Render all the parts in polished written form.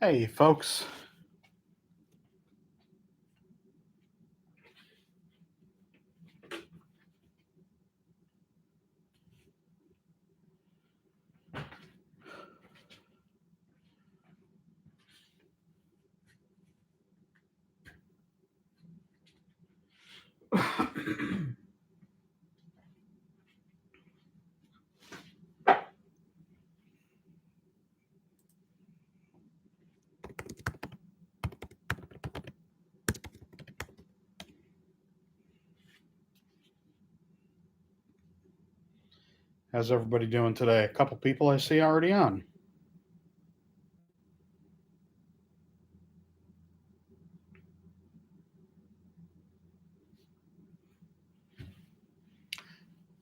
Hey, folks. How's everybody doing today? A couple people I see already on.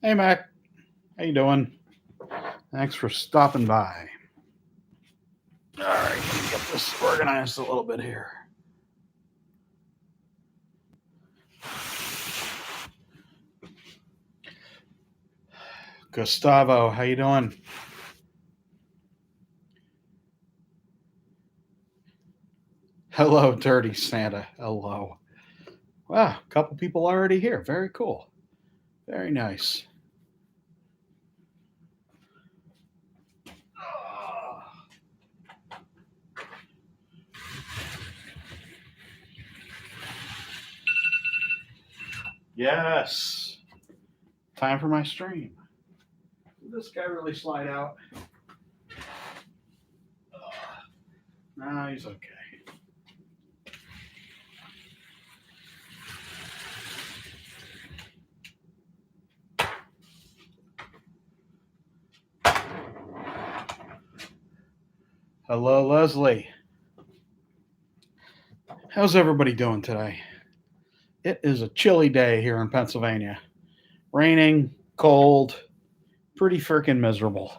Hey, Mac. How you doing? Thanks for stopping by. All right, let me get this organized a little bit here. Gustavo, how you doing? Hello, Dirty Santa. Hello. Wow, a couple people already here. Very cool. Very nice. Yes. Time for my stream. Did this guy really slide out? No, he's okay. Hello, Leslie. How's everybody doing today? It is a chilly day here in Pennsylvania. Raining, cold, pretty freaking miserable.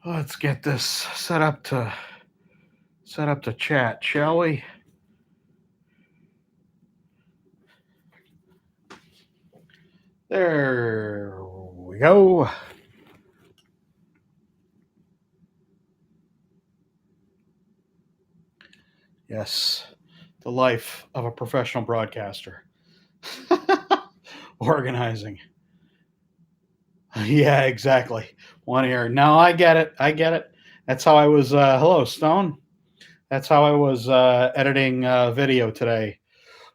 Let's get this set up to chat, shall we? There we go. Yes, the life of a professional broadcaster. Organizing. Yeah, exactly. One ear. No, I get it. I get it. That's how I was. Hello, Stone. That's how I was editing video today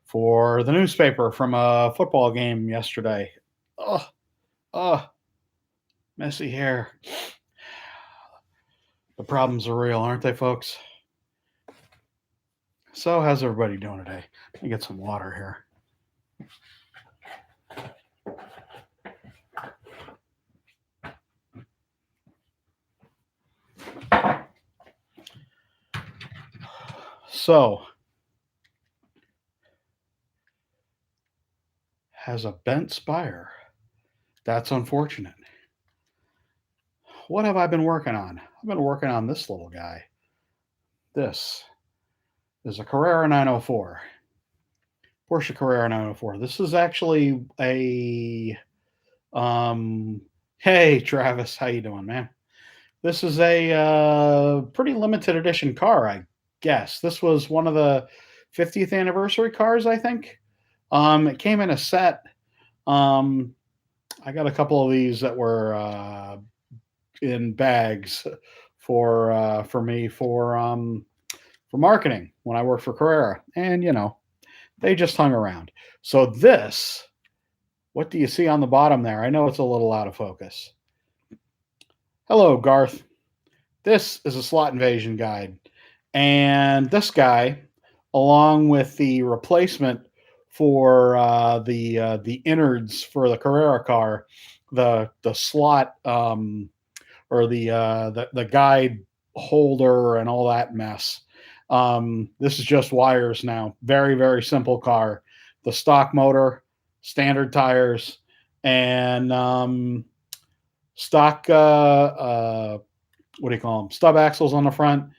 for the newspaper from a football game yesterday. Oh, oh, messy hair. The problems are real, aren't they, folks? So, how's everybody doing today? Let me get some water here. So, has a bent spire. That's unfortunate. What have I been working on? I've been working on this little guy. This is a Carrera 904. Porsche Carrera 904. This is actually a hey Travis, how you doing, man? This is a pretty limited edition car, I guess. This was one of the 50th anniversary cars, I think. It came in a set. I got a couple of these that were in bags for me for marketing when I worked for Carrera, and they just hung around. So this, what do you see on the bottom there? I know it's a little out of focus. Hello, Garth. This is a slot invasion guide. And this guy, along with the replacement for the innards for the Carrera car, the slot or the guide holder and all that mess. This is just wires now. Very, very simple car. The stock motor, standard tires, and stock what do you call them? Stub axles on the front.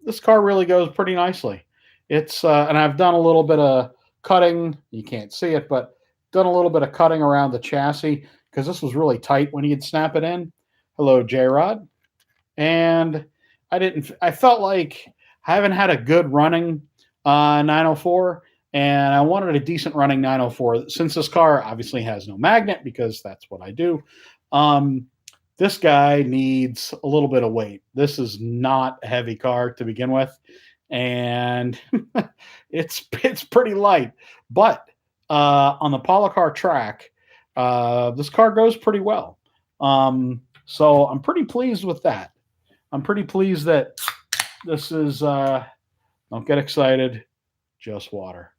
This car really goes pretty nicely. It's and I've done a little bit of cutting. You can't see it, but done a little bit of cutting around the chassis because this was really tight when you'd snap it in. Hello, J-Rod. And I felt like I haven't had a good running 904, and I wanted a decent running 904. Since this car obviously has no magnet because that's what I do, this guy needs a little bit of weight. This is not a heavy car to begin with, and it's pretty light. But on the Polycar track, this car goes pretty well. So I'm pretty pleased with that. I'm pretty pleased that this is, don't get excited, just water.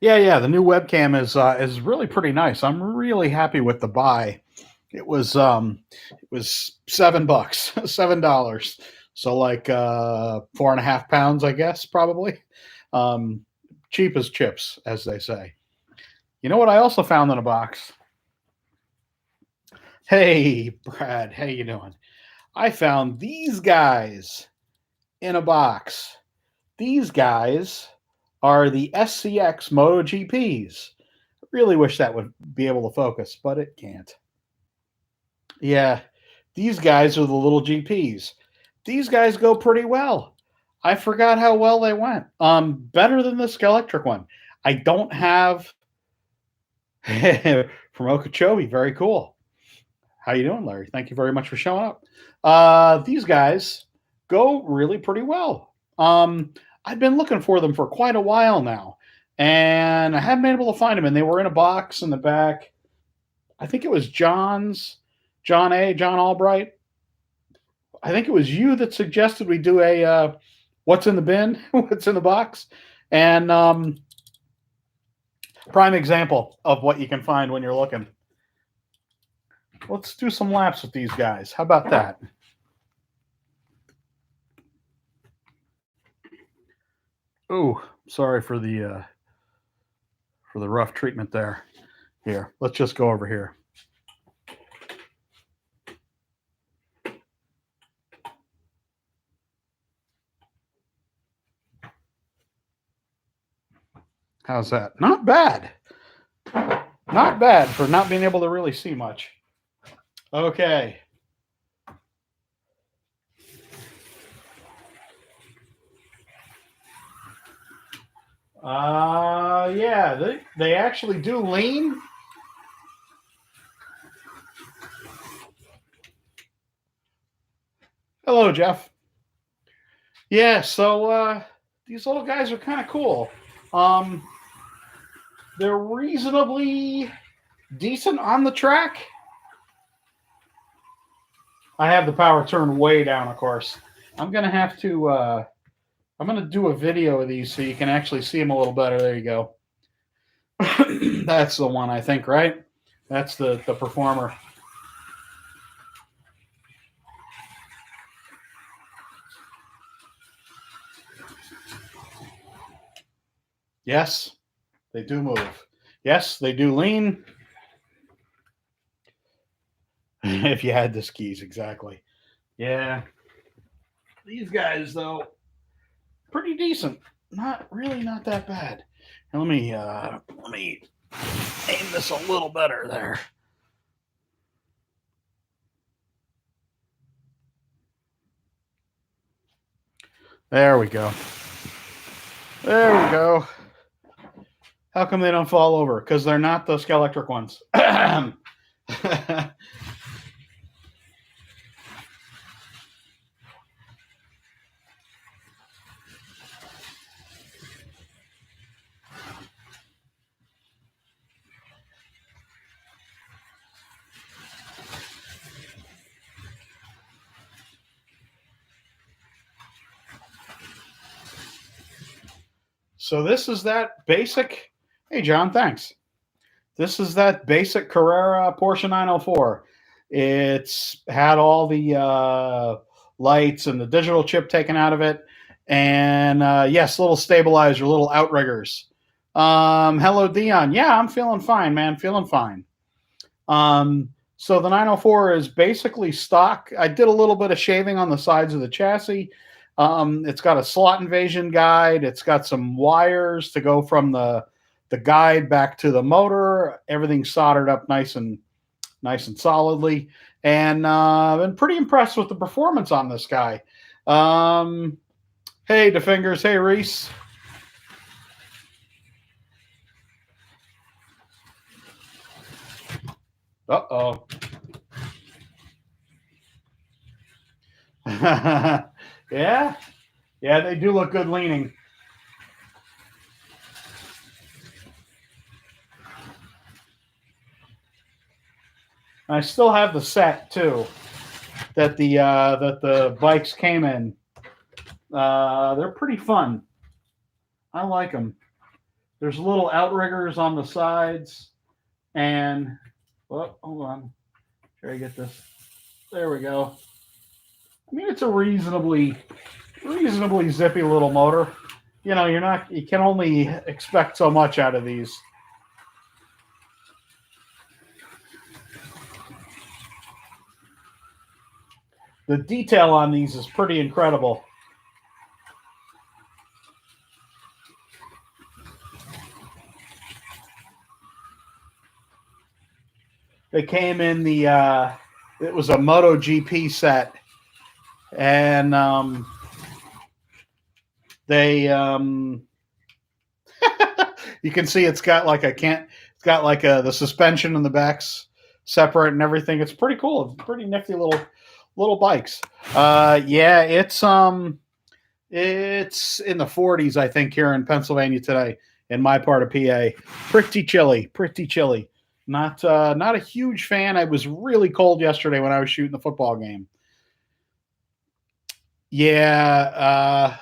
Yeah, the new webcam is really pretty nice. I'm really happy with the buy. It was $7, $7. So like 4.5 pounds, I guess, probably. Cheap as chips, as they say. You know what I also found in a box? Hey, Brad, how you doing? I found these guys in a box. These guys are the SCX MotoGPs. I really wish that would be able to focus, but it can't. Yeah, these guys are the little GPs. These guys go pretty well. I forgot how well they went. Better than the Skelectric one. I don't have from Okeechobee. Very cool. How you doing, Larry? Thank you very much for showing up. These guys go really pretty well. I've been looking for them for quite a while now, and I haven't been able to find them. And they were in a box in the back. I think it was John Albright. I think it was you that suggested we do a what's in the bin, what's in the box, and prime example of what you can find when you're looking. Let's do some laps with these guys. How about that? Ooh, sorry for the rough treatment there. Here, let's just go over here. How's that? Not bad. Not bad for not being able to really see much. Okay. Yeah, they actually do lean. Hello, Jeff. Yeah, so these little guys are kind of cool. They're reasonably decent on the track. I have the power turned way down, of course. I'm gonna have to. I'm gonna do a video of these so you can actually see them a little better. There you go. That's the one, I think, right? That's the Performer. Yes, they do move. Yes, they do lean. If you had the skis, exactly. Yeah. These guys, though, pretty decent. Not that bad. Now, let me aim this a little better there. There we go. There we go. How come they don't fall over? Because they're not the Skelectric ones. So this is that basic. Hey, John, thanks. This is that basic Carrera Porsche 904. It's had all the lights and the digital chip taken out of it. And yes, little stabilizer, little outriggers. Hello, Dion. Yeah, I'm feeling fine, man. Feeling fine. So the 904 is basically stock. I did a little bit of shaving on the sides of the chassis. It's got a slot invasion guide. It's got some wires to go from the guide back to the motor. Everything's soldered up nice and solidly. And I've been pretty impressed with the performance on this guy. Hey, DeFingers. Hey, Reese. Uh-oh. Yeah. Yeah, they do look good leaning. I still have the set too that the bikes came in. They're pretty fun. I like them. There's little outriggers on the sides, and hold on, try to get this. There we go. I mean, it's a reasonably zippy little motor. You know, you can only expect so much out of these. The detail on these is pretty incredible. They came in it was a MotoGP set, and they you can see it's got like the suspension in the back's separate and everything. It's pretty cool. It's pretty nifty little bikes. Yeah, it's in the 40s, I think, here in Pennsylvania today, in my part of PA. Pretty chilly. Not a huge fan. I was really cold yesterday when I was shooting the football game. Yeah,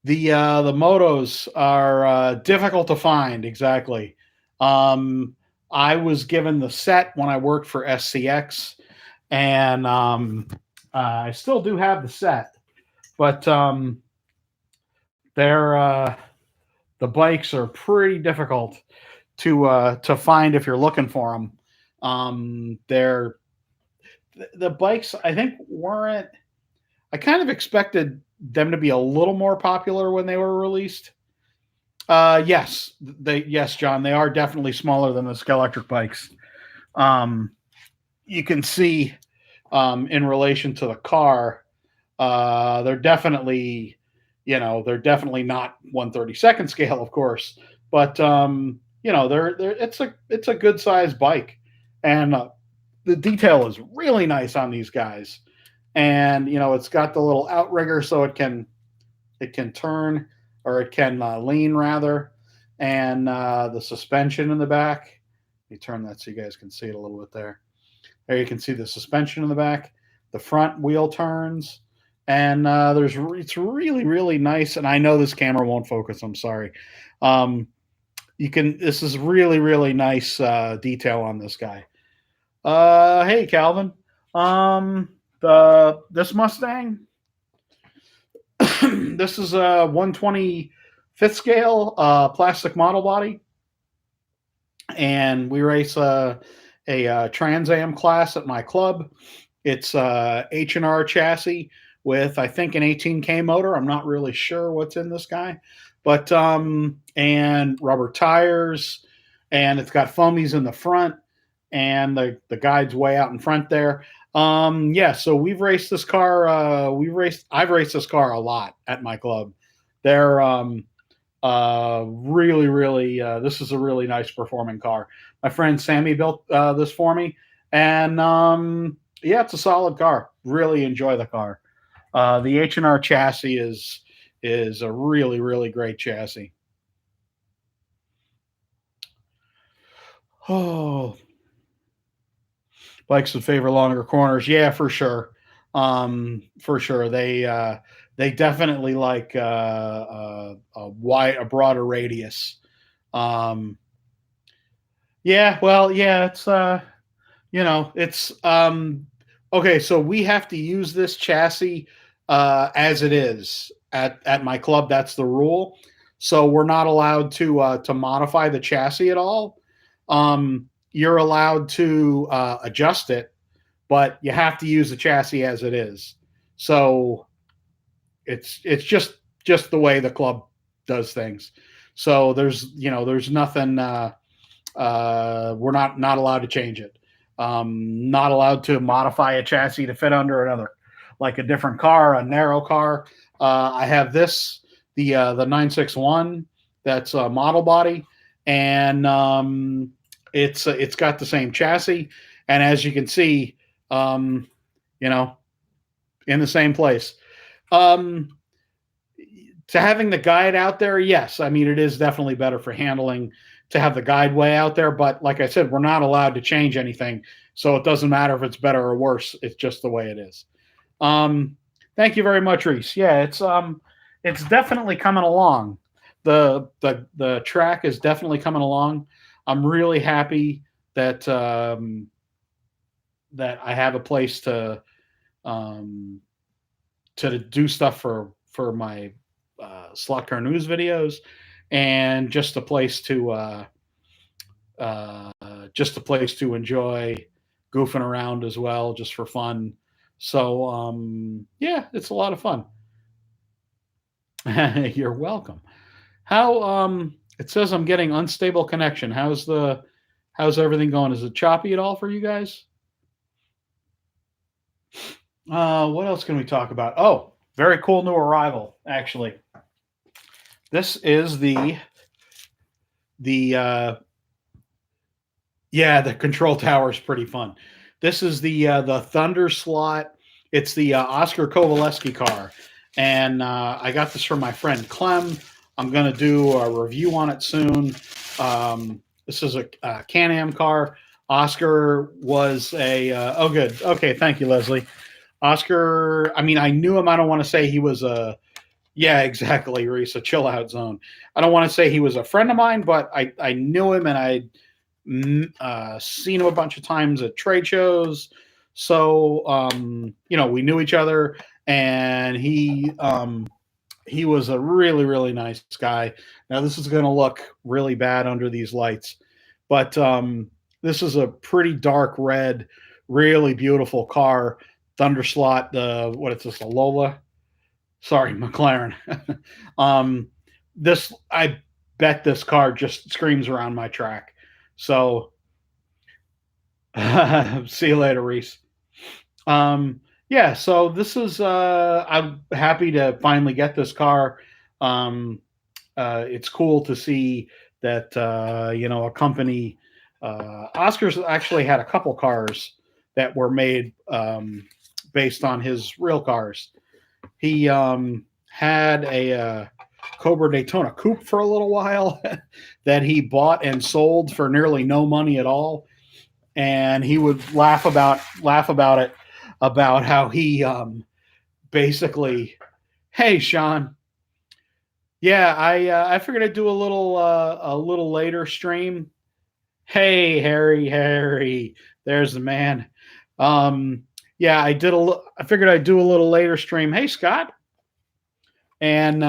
the motos are difficult to find. Exactly. I was given the set when I worked for SCX, and I still do have the set, but they're the bikes are pretty difficult to find if you're looking for them. They're the bikes, I think, weren't. I kind of expected them to be a little more popular when they were released. Yes, John, they are definitely smaller than the Scalextric bikes. You can see in relation to the car, they're definitely, they're definitely not 1/32 scale, of course, but it's a good sized bike, and the detail is really nice on these guys, and it's got the little outrigger so it can turn, or it can lean rather, and the suspension in the back. Let me turn that so you guys can see it a little bit there. There you can see the suspension in the back, the front wheel turns, and it's really, really nice. And I know this camera won't focus. I'm sorry. This is really, really nice detail on this guy. Hey, Calvin. This Mustang, this is a 1/25 scale plastic model body, and we race a Trans Am class at my club. It's a H&R chassis with, I think, an 18K motor. I'm not really sure what's in this guy, but and rubber tires, and it's got foamies in the front, and the guide's way out in front there. Yeah, so we've raced this car. I've raced this car a lot at my club. They're really, really. This is a really nice performing car. My friend Sammy built this for me, and yeah, it's a solid car. Really enjoy the car. The H&R chassis is a really, really great chassis. Oh, bikes would favor longer corners. Yeah, for sure. For sure. They definitely like a broader radius. Yeah, well, yeah, it's it's okay. So we have to use this chassis as it is at my club. That's the rule. So we're not allowed to modify the chassis at all. you're allowed to adjust it, but you have to use the chassis as it is. So it's just the way the club does things. So there's nothing. We're not allowed to change it. Not allowed to modify a chassis to fit under another, like a different car, a narrow car. I have the 961 that's a model body, and it's got the same chassis, and as you can see, um, you know, in the same place. Um, to having the guide out there, yes, I mean it is definitely better for handling to have the guide way out there. But like I said, we're not allowed to change anything, so it doesn't matter if it's better or worse. It's just the way it is. Um, Thank you very much, Reese. Yeah, it's definitely coming along. The track is definitely coming along. I'm really happy that that I have a place um, to do stuff for my slot car news videos, and uh, just a place to enjoy goofing around as well, just for fun. So yeah, it's a lot of fun. You're welcome. How it says I'm getting unstable connection. How's everything going? Is it choppy at all for you guys? What else can we talk about? Oh, very cool new arrival, actually. This is the yeah, the control tower is pretty fun. This is the Thunder slot. It's the Oscar Kovaleski car, and I got this from my friend Clem. I'm gonna do a review on it soon. This is a Can-Am car. Oscar was a oh good, okay, thank you, Leslie. Oscar, I mean, I knew him. I don't want to say he was a yeah, exactly, Reese, a chill out zone. I don't want to say he was a friend of mine, but I knew him, and I seen him a bunch of times at trade shows. So we knew each other, and he was a really really nice guy. Now this is going to look really bad under these lights, but this is a pretty dark red, really beautiful car. Thunderslot, the what is this? A Lola? Sorry, McLaren. um, this I bet this car just screams around my track. So see you later, Reese. Yeah, so this is I'm happy to finally get this car. Um, it's cool to see that a company. Oscar's actually had a couple cars that were made based on his real cars. He had a Cobra Daytona Coupe for a little while that he bought and sold for nearly no money at all, and he would laugh about it, about how he basically, hey Sean, yeah, I figured I'd do a little later stream. Hey Harry, there's the man. Um, yeah, I figured I'd do a little later stream. Hey Scott, and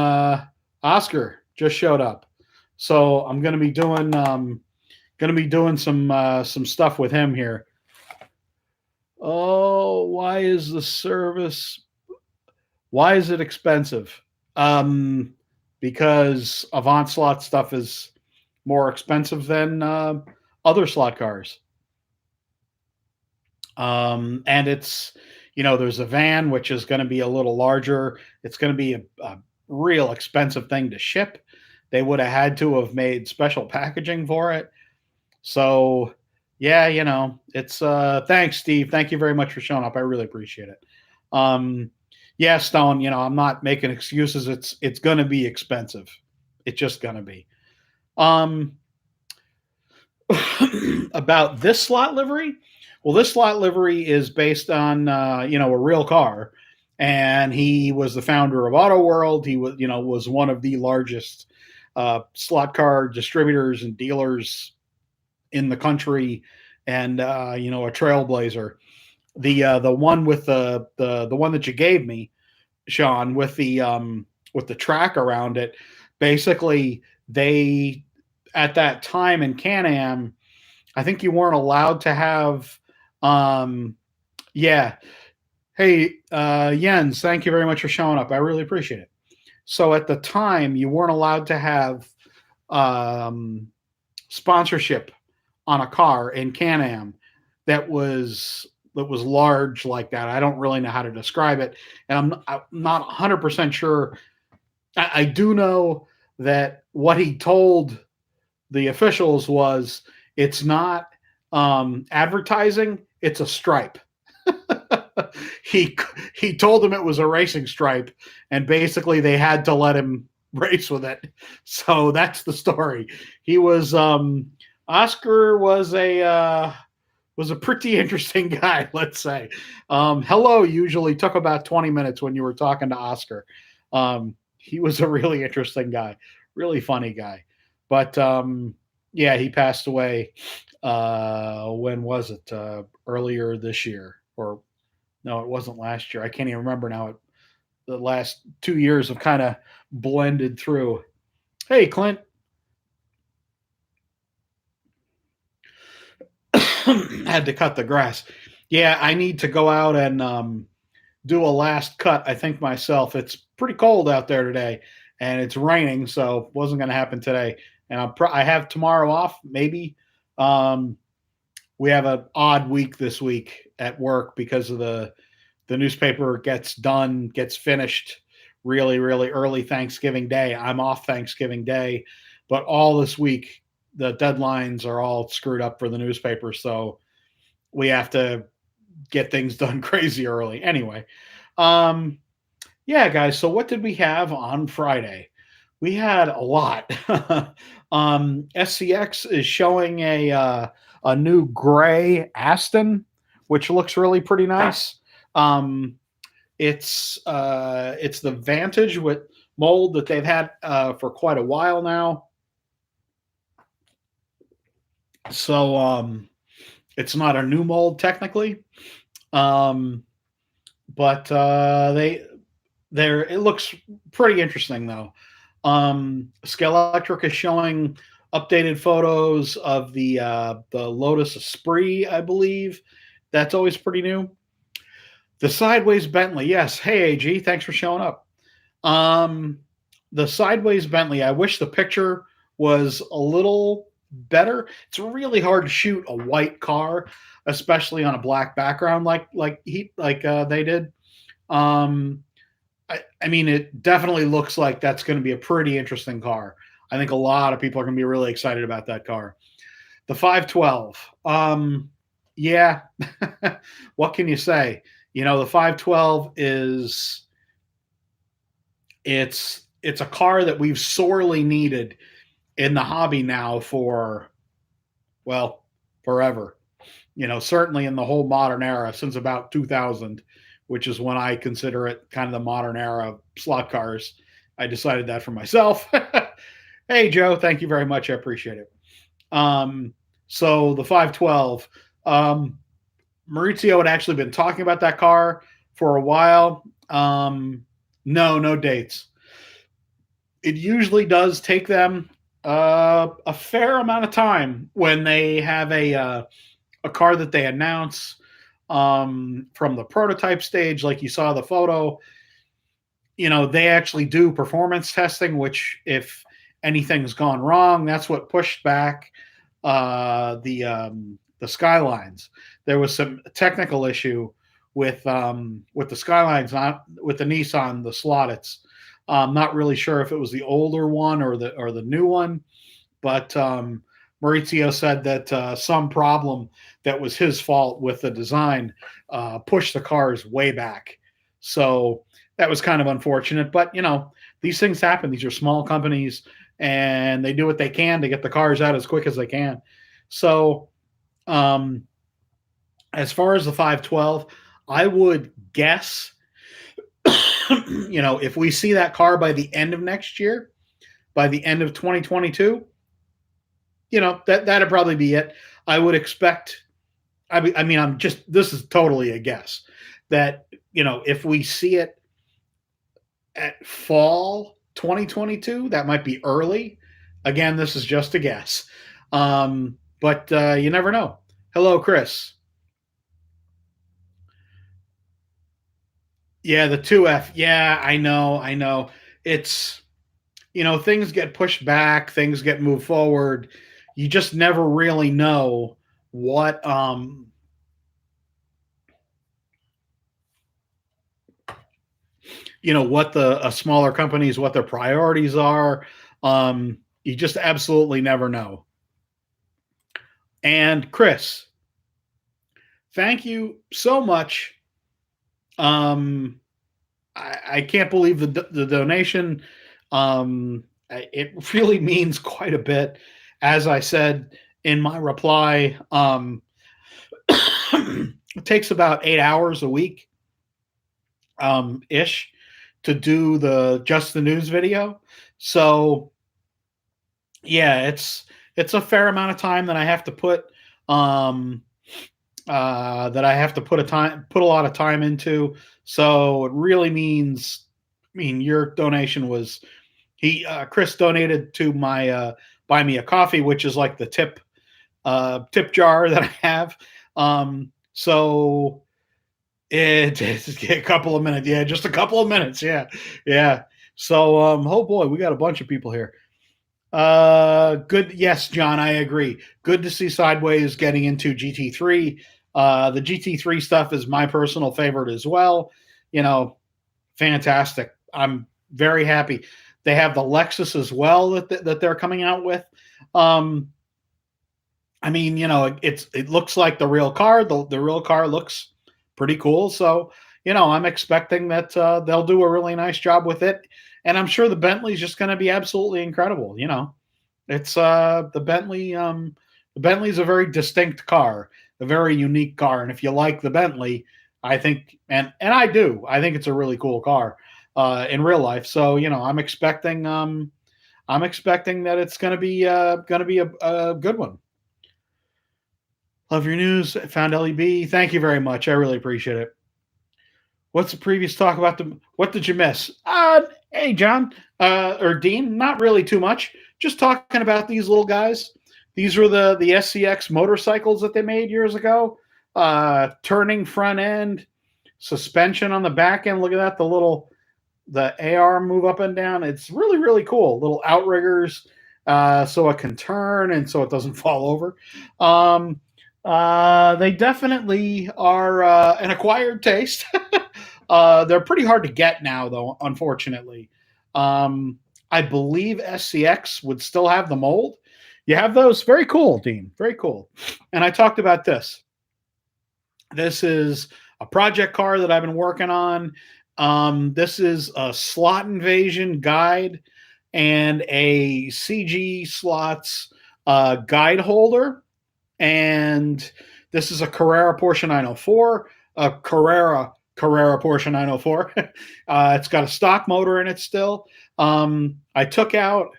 Oscar just showed up, so I'm gonna be doing some stuff with him here. Oh, why is the service? Why is it expensive? Um, because Avant slot stuff is more expensive than other slot cars. And it's, there's a van, which is going to be a little larger. It's going to be a real expensive thing to ship. They would have had to have made special packaging for it. So, yeah, it's thanks, Steve. Thank you very much for showing up. I really appreciate it. Um, yeah, Stone, I'm not making excuses. It's going to be expensive. It's just going to be. Um, about this slot livery, well, this slot livery is based on a real car, and he was the founder of Auto World. He was one of the largest slot car distributors and dealers in the country, and a trailblazer. The one with the one that you gave me, Sean, with the track around it, basically they, at that time in Can-Am, I think you weren't allowed to have. Um, yeah. Hey, Jens, thank you very much for showing up. I really appreciate it. So at the time, you weren't allowed to have um, sponsorship on a car in Can-Am that was large like that. I don't really know how to describe it, and I'm not 100% sure. I do know that what he told the officials was it's not advertising; it's a stripe. he he told them it was a racing stripe, and basically they had to let him race with it. So that's the story. He was Oscar was a pretty interesting guy, let's say. Hello usually took about 20 minutes when you were talking to Oscar. He was a really interesting guy, really funny guy. But yeah, he passed away. When was it? Earlier this year, or no, it wasn't last year. I can't even remember now. The last 2 years have kind of blended through. Hey, Clint, had to cut the grass. Yeah, I need to go out and do a last cut. I think myself. It's pretty cold out there today, and it's raining, so it wasn't going to happen today. And I have tomorrow off. Maybe um, we have an odd week this week at work because of the newspaper gets finished really, really early Thanksgiving Day. I'm off Thanksgiving Day, but all this week the deadlines are all screwed up for the newspaper, so we have to get things done crazy early. Anyway, um, yeah, guys. So what did we have on Friday? We had a lot. SCX is showing a new gray Aston, which looks really pretty nice. Um, it's the Vantage with mold that they've had for quite a while now. So it's not a new mold technically, um, but they're it looks pretty interesting though. Scale Electric is showing updated photos of the Lotus Esprit, I believe. That's always pretty new. The Sideways Bentley, yes. Hey AG, thanks for showing up. Um, the Sideways Bentley, I wish the picture was a little better. It's really hard to shoot a white car, especially on a black background like they did. Um, I mean, it definitely looks like that's going to be a pretty interesting car. I think a lot of people are going to be really excited about that car. The 512. Yeah, what can you say? The 512 is it's a car that we've sorely needed in the hobby now for, well, forever. Certainly in the whole modern era since about 2000, which is when I consider it kind of the modern era of slot cars. I decided that for myself. Hey Joe, thank you very much. I appreciate it. So the 512, Maurizio had actually been talking about that car for a while. No dates. It usually does take them a fair amount of time when they have a car that they announce from the prototype stage, like you saw the photo. They actually do performance testing, which if anything's gone wrong, that's what pushed back the Skylines. There was some technical issue with the Skylines, not with the Nissan, the Slotits. I'm not really sure if it was the older one or the new one, but Maurizio said that some problem that was his fault with the design pushed the cars way back. So that was kind of unfortunate. But these things happen. These are small companies, and they do what they can to get the cars out as quick as they can. So um, as far as the 512, I would guess, if we see that car by the end of next year, by the end of 2022, that'd probably be it. I would expect. I mean, this is totally a guess that if we see it at fall 2022, that might be early. Again, this is just a guess. but you never know. Hello, Chris. Yeah, the 2F. Yeah, I know. I know. It's, things get pushed back, things get moved forward. You just never really know what what the smaller companies, what their priorities are. You just absolutely never know. And Chris, thank you so much. I can't believe the donation. It really means quite a bit. As I said in my reply, it takes about 8 hours a week, ish, to do the just the news video. So yeah, it's a fair amount of time that I have to put um, put a lot of time into. So it really means. I mean, your donation was Chris donated to my buy me a coffee, which is like the tip jar that I have. So it's a couple of minutes. Yeah, just a couple of minutes. Yeah, yeah. So oh boy, we got a bunch of people here. Good. Yes, John, I agree. Good to see Sideways getting into GT3. The GT3 stuff is my personal favorite as well. You know, fantastic. I'm very happy. They have the Lexus as well that they're coming out with. Um, I mean, it looks like the real car. The real car looks pretty cool. So, I'm expecting that they'll do a really nice job with it, and I'm sure the Bentley's just going to be absolutely incredible. It's the Bentley. The Bentley's a very distinct car, a very unique car, and if you like the Bentley, I think, and I do, I think it's a really cool car in real life. So I'm expecting that it's going to be a good one. Love your news. Found LEB. Thank you very much. I really appreciate it. What's the previous talk about what did you miss? Hey, John, or Dean, not really too much. Just talking about these little guys. These were the SCX motorcycles that they made years ago. Turning front end, suspension on the back end. Look at that, the AR move up and down. It's really, really cool. Little outriggers, so it can turn and so it doesn't fall over. They definitely are an acquired taste. They're pretty hard to get now, though, unfortunately. Um, I believe SCX would still have the mold. You have those? Very cool, Dean. Very cool. And I talked about this. This is a project car that I've been working on. This is a slot invasion guide and a CG slots guide holder. And this is a Carrera Porsche 904, a Carrera Porsche 904. It's got a stock motor in it still. I took out.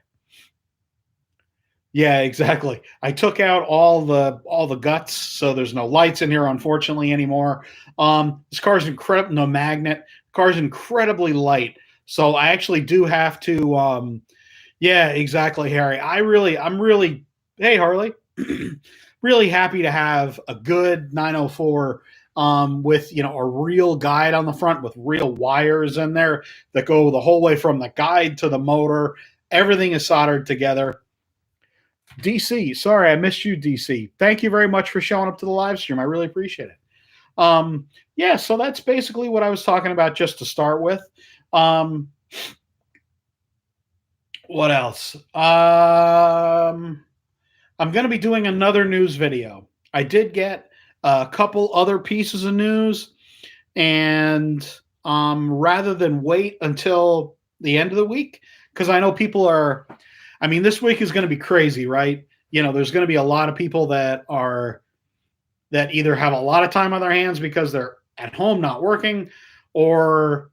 Yeah, exactly. I took out all the guts, so there's no lights in here, unfortunately, anymore. This car's incredible. No magnet. Car's incredibly light, so I actually do have to. Yeah, exactly, Harry. I'm really. Hey, Harley. Really happy to have a good 904 with a real guide on the front with real wires in there that go the whole way from the guide to the motor. Everything is soldered together. DC, sorry I missed you, DC. Thank you very much for showing up to the live stream. I really appreciate it. Yeah, so that's basically what I was talking about just to start with. What else? I'm going to be doing another news video. I did get a couple other pieces of news, and rather than wait until the end of the week, because I know people are, I mean, this week is going to be crazy, right? There's going to be a lot of people that either have a lot of time on their hands because they're at home not working, or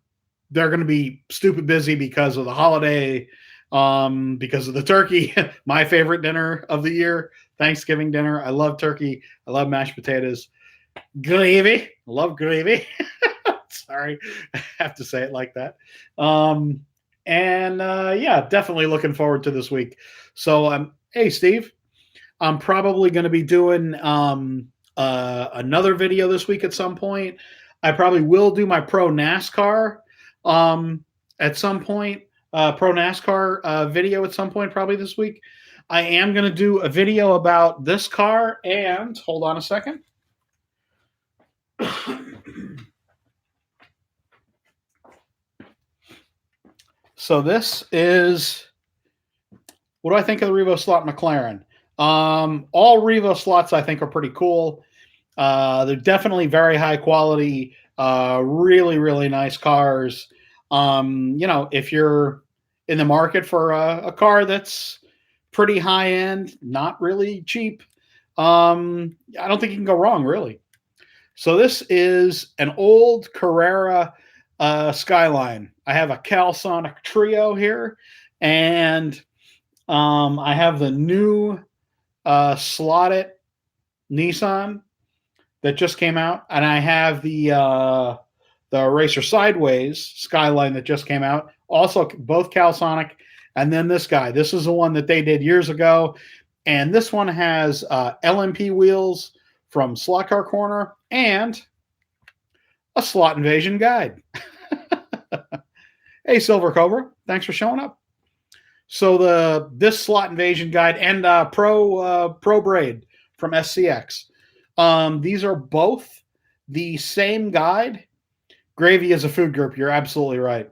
they're going to be stupid busy because of the holiday, because of the turkey, my favorite dinner of the year, Thanksgiving dinner. I love turkey. I love mashed potatoes. Gravy. I love gravy. Sorry, I have to say it like that. Yeah, definitely looking forward to this week. So, hey, Steve, I'm probably going to be doing another video this week at some point. I probably will do my pro NASCAR at some point, pro NASCAR video at some point, probably this week. I am going to do a video about this car, and hold on a second. So this is, what do I think of the Revo slot McLaren? All Revo slots I think are pretty cool. They're definitely very high quality, really, really nice cars. If you're in the market for a car that's pretty high end, not really cheap, I don't think you can go wrong, really. So this is an old Carrera Skyline. I have a Calsonic Trio here, and I have the new slotted Nissan that just came out, and I have the Racer Sideways Skyline that just came out. Also, both Calsonic, and then this guy. This is the one that they did years ago, and this one has LMP wheels from Slot Car Corner and a slot invasion guide. Hey, Silver Cobra, thanks for showing up. So this slot invasion guide and Pro Braid from SCX. These are both the same guide. Gravy is a food group. You're absolutely right.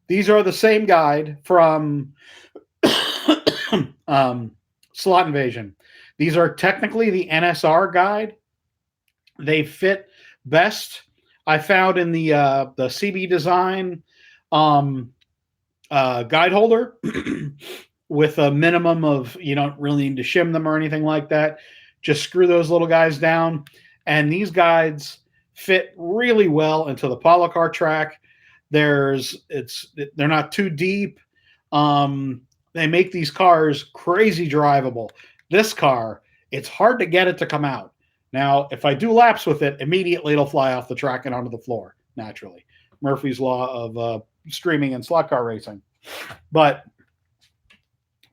These are the same guide from Slot Invasion. These are technically the NSR guide. They fit best, I found, in the CB Design guide holder with a minimum of, you don't really need to shim them or anything like that. Just screw those little guys down. And these guides fit really well into the Polo car track. They're not too deep. They make these cars crazy drivable. This car, it's hard to get it to come out. Now, if I do laps with it, immediately it'll fly off the track and onto the floor, naturally. Murphy's Law of streaming and slot car racing. But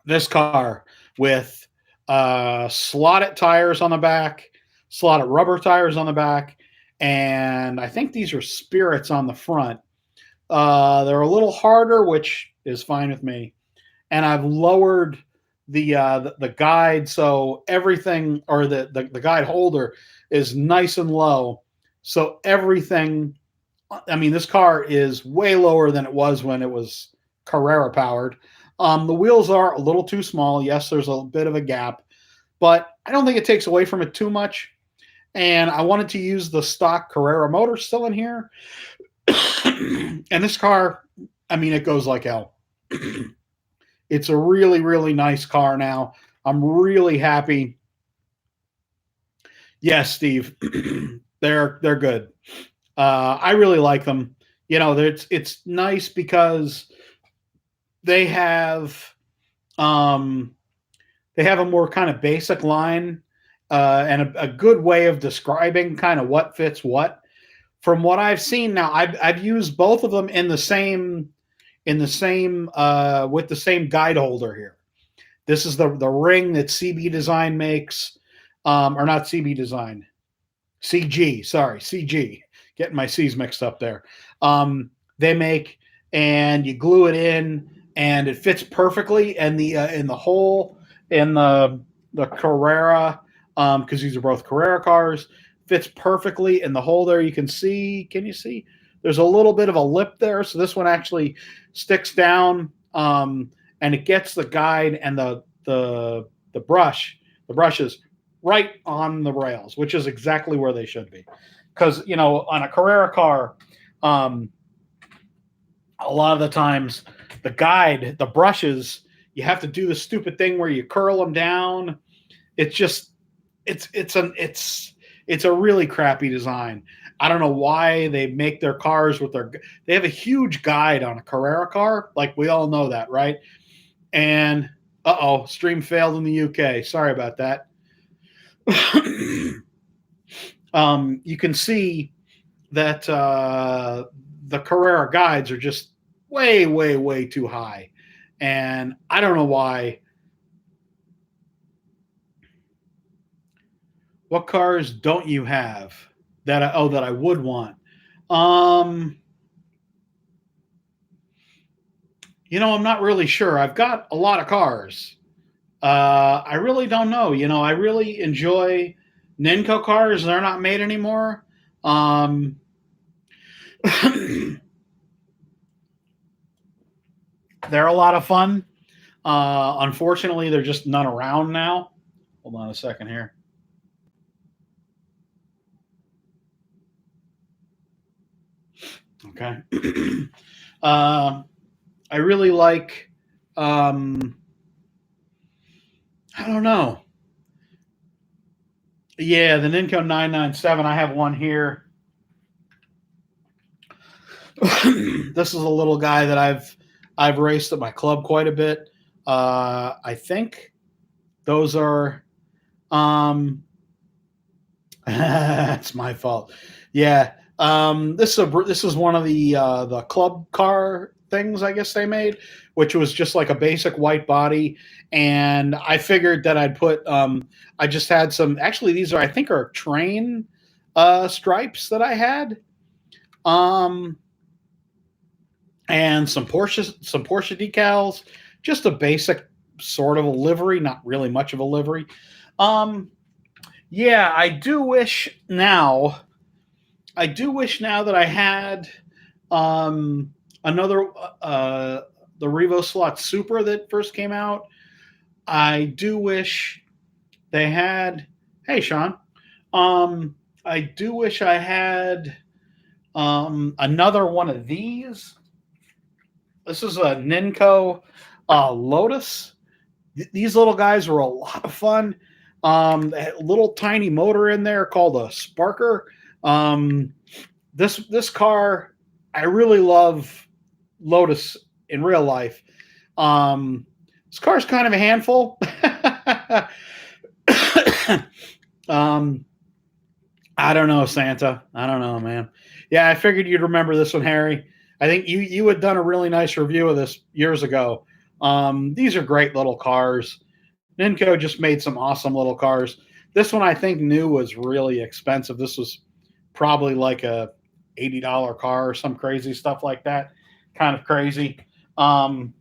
this car with slotted tires on the back, slotted rubber tires on the back, and I think these are Spirits on the front. They're a little harder, which is fine with me. And I've lowered the guide, so everything, or the guide holder is nice and low. So everything, I mean, this car is way lower than it was when it was Carrera powered. The wheels are a little too small. Yes, there's a bit of a gap, but I don't think it takes away from it too much. And I wanted to use the stock Carrera motor still in here. And this car, I mean, it goes like hell. It's a really, really nice car now. I'm really happy. Yes, Steve, they're good. I really like them. You know, it's nice because they have a more kind of basic line and a good way of describing kind of what fits what. From what I've seen now, I've used both of them in the same with the same guide holder here. This is the ring that CB Design makes, or not CB Design, CG. Sorry, CG. Getting my C's mixed up there. They make, and you glue it in, and it fits perfectly. And in the hole in the Carrera, because these are both Carrera cars, fits perfectly in the hole there. You can see. Can you see? There's a little bit of a lip there, so this one actually sticks down, and it gets the guide and the brushes right on the rails, which is exactly where they should be. Because, you know, on a Carrera car, a lot of the times the guide, the brushes, you have to do the stupid thing where you curl them down. It's just it's a really crappy design. I don't know why they make their cars with they have a huge guide on a Carrera car. Like, we all know that, right? And, stream failed in the UK. Sorry about that. You can see that the Carrera guides are just way, way, way too high. And I don't know why What cars don't you have that I would want? Um, I'm not really sure. I've got a lot of cars. I really don't know. I really enjoy Ninco cars. They're not made anymore. Um, they're a lot of fun. Unfortunately, they're just none around now. Hold on a second here. Okay. I really like. Um, I don't know. Yeah, the Ninco 997. I have one here. This is a little guy that I've raced at my club quite a bit. I think those are. It's my fault. Yeah. This is one of the club car things I guess they made, which was just like a basic white body, and I figured that I'd put. I just had some. Actually, these are I think are train stripes that I had. Um, and some Porsche decals, just a basic sort of a livery, not really much of a livery. Um, yeah, I do wish now that I had um, another the Revo Slot Supra that first came out. I do wish they had. Hey, Sean. I do wish I had another one of these. This is a Ninco Lotus. These little guys were a lot of fun. They had a little tiny motor in there called a Sparker. Um, this car, I really love Lotus in real life. This car's kind of a handful. um, I don't know, Santa. I don't know, man. Yeah, I figured you'd remember this one, Harry. I think you had done a really nice review of this years ago. These are great little cars. Ninco just made some awesome little cars. This one I think new was really expensive. This was probably like a $80 car or some crazy stuff like that. Kind of crazy. Um,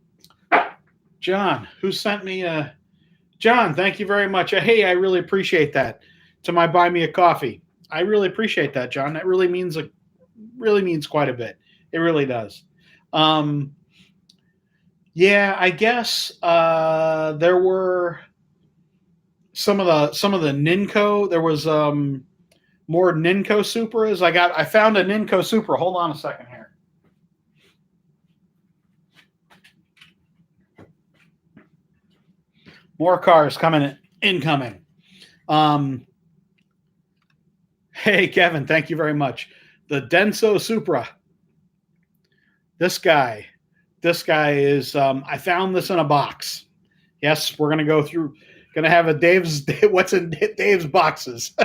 John, who sent me a John, thank you very much. Hey, I really appreciate that. To my buy me a coffee. I really appreciate that, John. That really means quite a bit. It really does. Um, yeah, I guess there were some of the Ninco. There was more Ninco Supras. I found a Ninco Supra. Hold on a second here. More cars incoming. Hey Kevin, thank you very much. The Denso Supra. This guy is. I found this in a box. Yes, we're gonna have a Dave's. What's in Dave's boxes?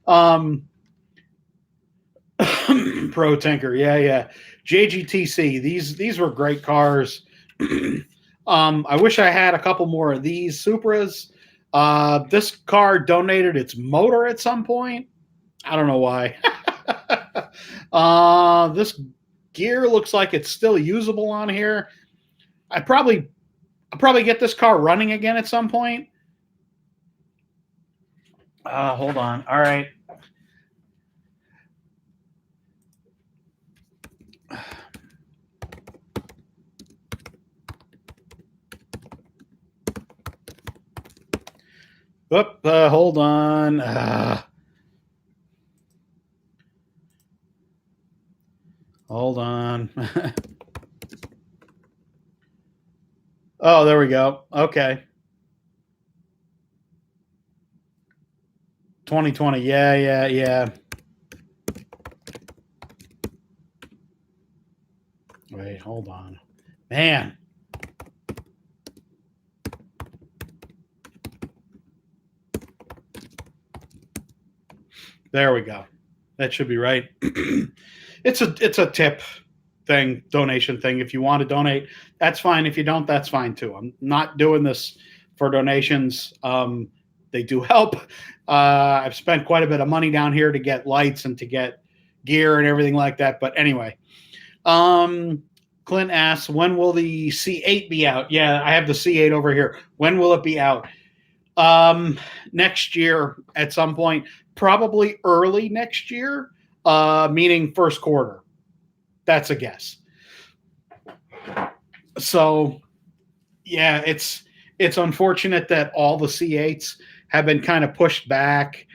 um, Pro Tinker, yeah. JGTC. These were great cars. I wish I had a couple more of these Supras. This car donated its motor at some point. I don't know why. This gear looks like it's still usable on here. I'll probably get this car running again at some point. Hold on. All right. Hold on. Hold on. Oh, there we go. Okay. 2020. Yeah. Wait, hold on. Man. There we go. That should be right. It's a tip thing, donation thing. If you want to donate, that's fine. If you don't, that's fine too. I'm not doing this for donations. They do help. I've spent quite a bit of money down here to get lights and to get gear and everything like that. But anyway, Clint asks, when will the C8 be out? Yeah, I have the C8 over here. When will it be out? Next year at some point, probably early next year, meaning first quarter. That's a guess. So, yeah, it's unfortunate that all the C8s have been kind of pushed back.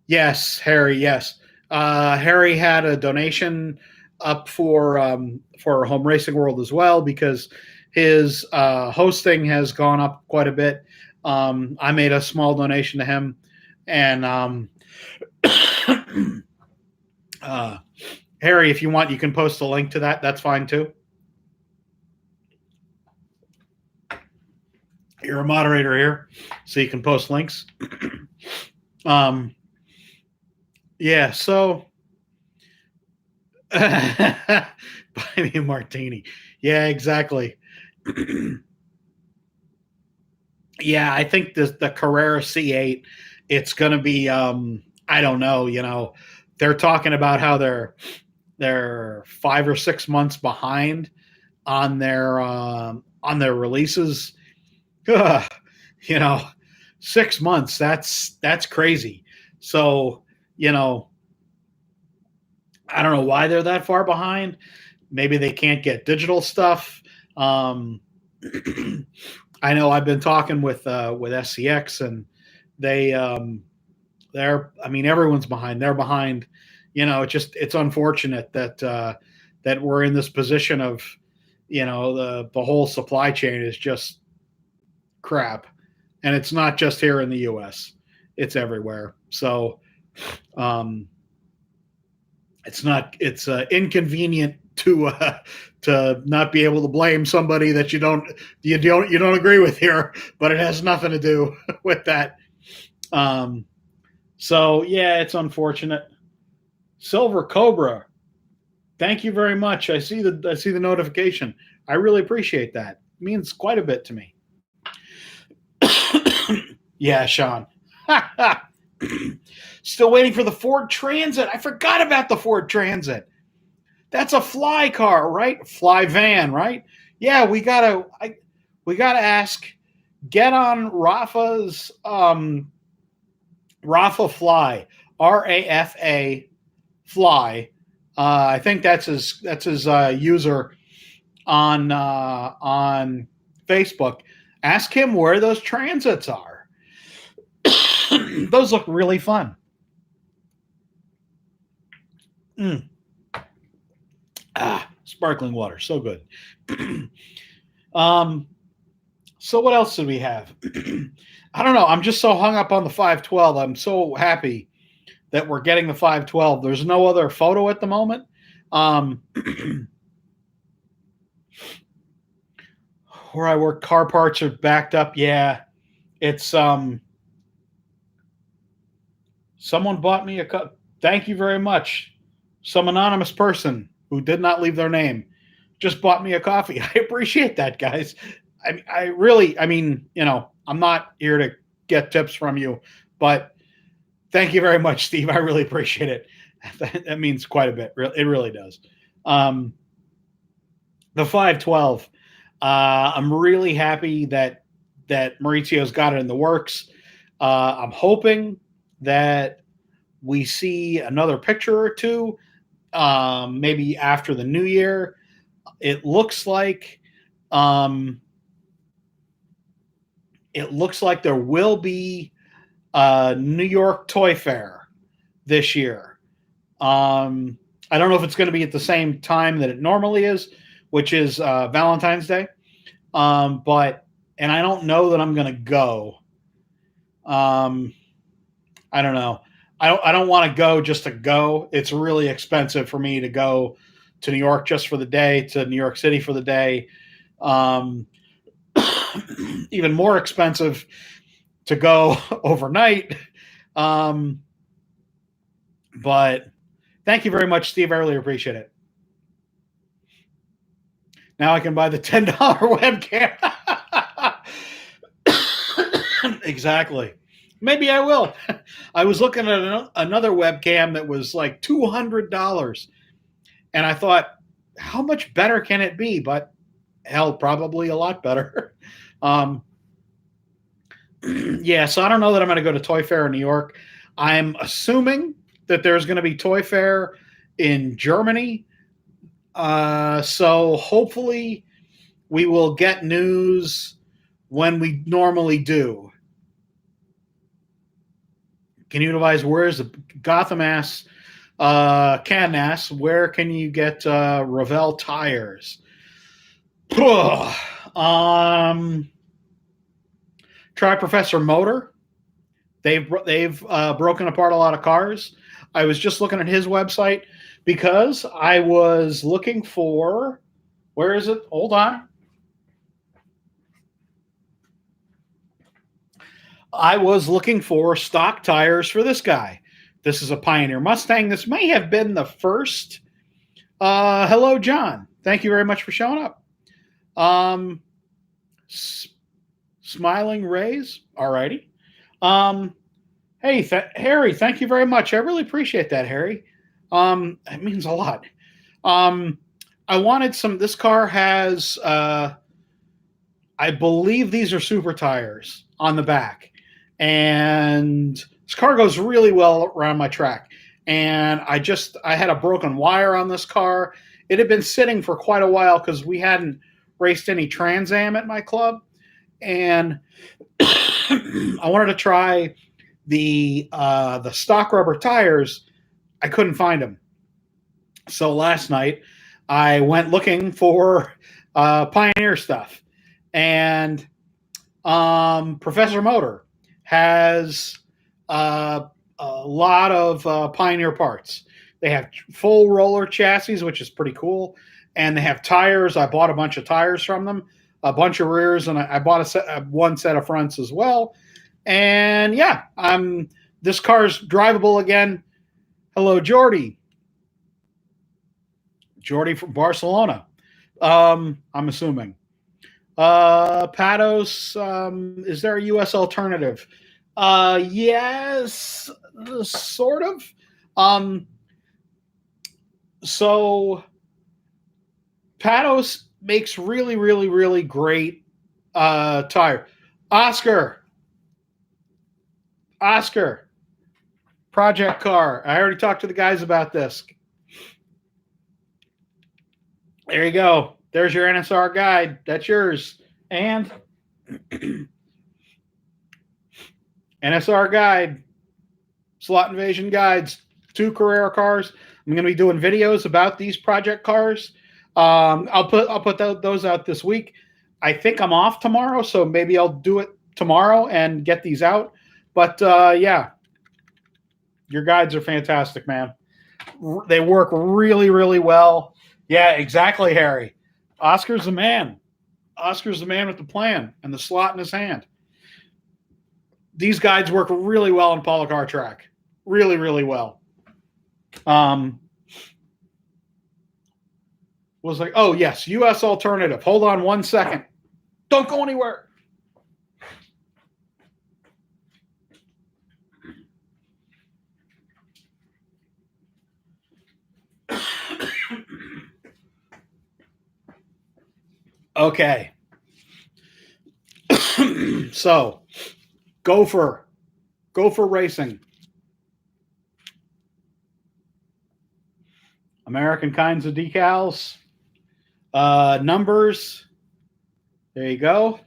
Yes, Harry. Yes, Harry had a donation up for Home Racing World as well because his hosting has gone up quite a bit. I made a small donation to him, and Harry, if you want, you can post a link to that. That's fine too. You're a moderator here, so you can post links. Yeah, so buy me a martini. Yeah, exactly. Yeah, I think the Carrera C8, it's going to be I don't know, they're talking about how they're 5 or 6 months behind on their releases. Ugh, 6 months, that's crazy. So, I don't know why they're that far behind. Maybe they can't get digital stuff. I know I've been talking with SCX, and everyone's behind. They're behind. It's unfortunate that we're in this position of, the whole supply chain is just crap, and it's not just here in the U.S. It's everywhere. So, it's inconvenient to not be able to blame somebody that you don't agree with here, but it has nothing to do with that. So yeah, it's unfortunate. Silver Cobra, thank you very much. I see the notification. I really appreciate that. It means quite a bit to me. Yeah, Sean. Still waiting for the Ford Transit. I forgot about the Ford Transit. That's a fly car, right? Fly van, right? Yeah, we gotta ask. Get on Rafa's Rafa Fly, RAFA Fly. I think that's his user on Facebook. Ask him where those transits are. Those look really fun. Sparkling water, so good. So what else did we have? I don't know. I'm just so hung up on the 512. I'm so happy that we're getting the 512. There's no other photo at the moment. Where I work, car parts are backed up. Yeah, it's someone bought me a cup. Thank you very much. Some anonymous person who did not leave their name just bought me a coffee. I appreciate that, guys. I really, I'm not here to get tips from you, but thank you very much, Steve. I really appreciate it. That means quite a bit. It really does. The 512. I'm really happy that Maurizio's got it in the works. I'm hoping that we see another picture or two, maybe after the new year. It looks like there will be a New York Toy Fair this year. I don't know if it's going to be at the same time that it normally is, which is Valentine's Day. But I don't know that I'm going to go. I don't know. I don't want to go just to go. It's really expensive for me to go to New York just for the day, to New York City for the day. Even more expensive to go overnight. But thank you very much, Steve. I really appreciate it. Now I can buy the $10 webcam. Exactly. Maybe I will. I was looking at another webcam that was like $200, and I thought, how much better can it be? But hell, probably a lot better. um, yeah, so I don't know that I'm going to go to Toy Fair in New York. I'm assuming that there's going to be Toy Fair in Germany. So hopefully we will get news when we normally do. Can you advise where's the Gotham ass? Can ask where can you get Revell tires? Try Professor Motor. They've broken apart a lot of cars. I was just looking at his website because I was looking for, where is it? Hold on. I was looking for stock tires for this guy. This is a Pioneer Mustang. This may have been the first. Hello, John. Thank you very much for showing up. Um, Smiling Rays. Alrighty. Hey, Harry, thank you very much. I really appreciate that, Harry. It means a lot. I wanted some. This car has, I believe these are super tires on the back, and this car goes really well around my track. And I had a broken wire on this car. It had been sitting for quite a while because we hadn't raced any Trans Am at my club, and I wanted to try the stock rubber tires. I couldn't find them, so last night I went looking for Pioneer stuff, and Professor Motor has a lot of Pioneer parts. They have full roller chassis, which is pretty cool, and they have tires. I bought a bunch of tires from them, a bunch of rears, and I bought one set of fronts as well. And yeah, this car's drivable again. Hello, Jordy. Jordy from Barcelona. I'm assuming. Patos, is there a U.S. alternative? Yes, sort of. So Patos makes really, really, really great tire. Oscar, project car. I already talked to the guys about this. There you go. There's your NSR guide. That's yours. And NSR guide, slot invasion guides, 2 Carrera cars. I'm going to be doing videos about these project cars. I'll put those out this week. I think I'm off tomorrow, so maybe I'll do it tomorrow and get these out. But yeah, your guides are fantastic, man. They work really, really well. Yeah, exactly, Harry. Oscar's the man. Oscar's the man with the plan and the slot in his hand. These guides work really well in Paulo car track. Really, really well. Was like, oh yes, U.S. alternative. Hold on 1 second. Don't go anywhere. Okay. So, Gopher Racing. American kinds of decals. Numbers. There you go.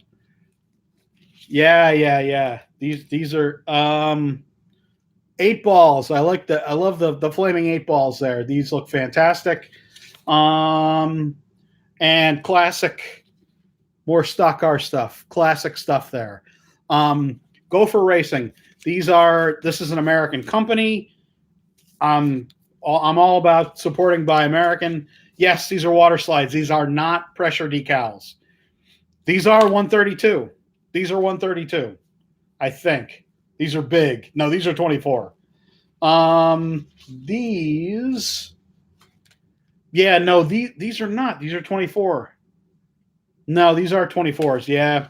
Yeah. These are 8 balls. I love the flaming 8 balls there. These look fantastic. And classic, more stock car stuff. Classic stuff there. Gopher Racing. This is an American company. I'm all about supporting Buy American. Yes, these are water slides. These are not pressure decals. These are 132. These are 132. I think. These are big. No, these are 24. These. Yeah, no, these are not. These are 24. No, these are 24s. Yeah.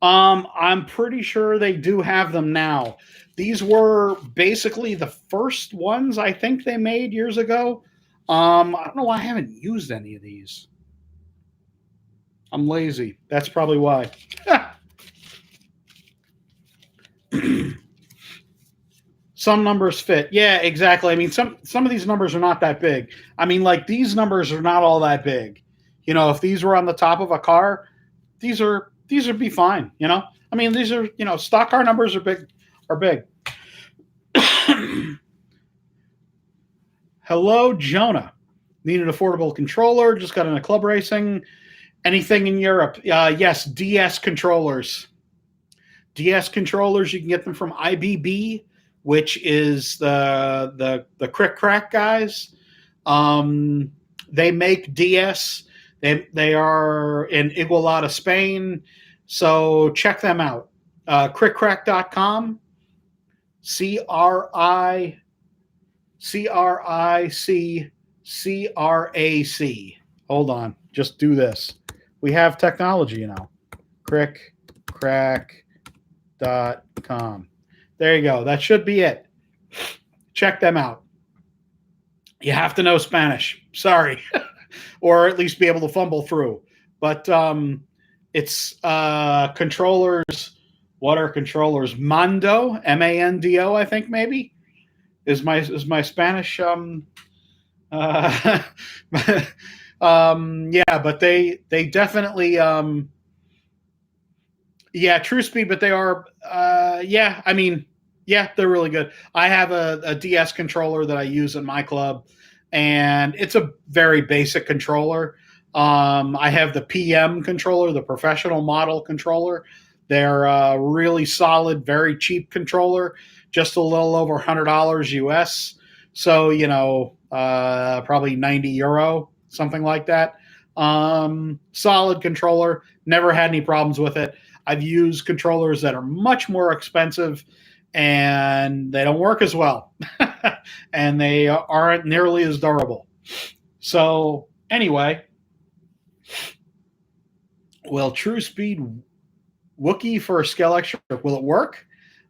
I'm pretty sure they do have them now. These were basically the first ones I think they made years ago. I don't know why I haven't used any of these. I'm lazy. That's probably why. Some numbers fit. Yeah, exactly. I mean, some of these numbers are not that big. I mean, like these numbers are not all that big. You know, if these were on the top of a car, these would be fine. You know, I mean, these are stock car numbers are big are big. Hello, Jonah. Need an affordable controller? Just got into club racing. Anything in Europe? Yes, DS controllers. DS controllers, you can get them from IBB, which is the Crick Crack guys. They make DS. They are in Igualada, Spain. So check them out. Crickcrack.com. CRICCRAC. Hold on. Just do this. We have technology, Crickcrack.com. There you go. That should be it. Check them out. You have to know Spanish. Sorry. Or at least be able to fumble through. But it's controllers. What are controllers? Mando, Mando, I think maybe is my Spanish. Yeah, but they definitely yeah, true speed, but they are yeah, I mean, yeah, they're really good. I have a DS controller that I use in my club, and it's a very basic controller. I have the PM controller, the professional model controller. They're really solid, very cheap controller, just a little over $100 US. So, probably €90, something like that. Solid controller. Never had any problems with it. I've used controllers that are much more expensive and they don't work as well. And they aren't nearly as durable. So, anyway, will True Speed Wookiee for a Skelectric, will it work?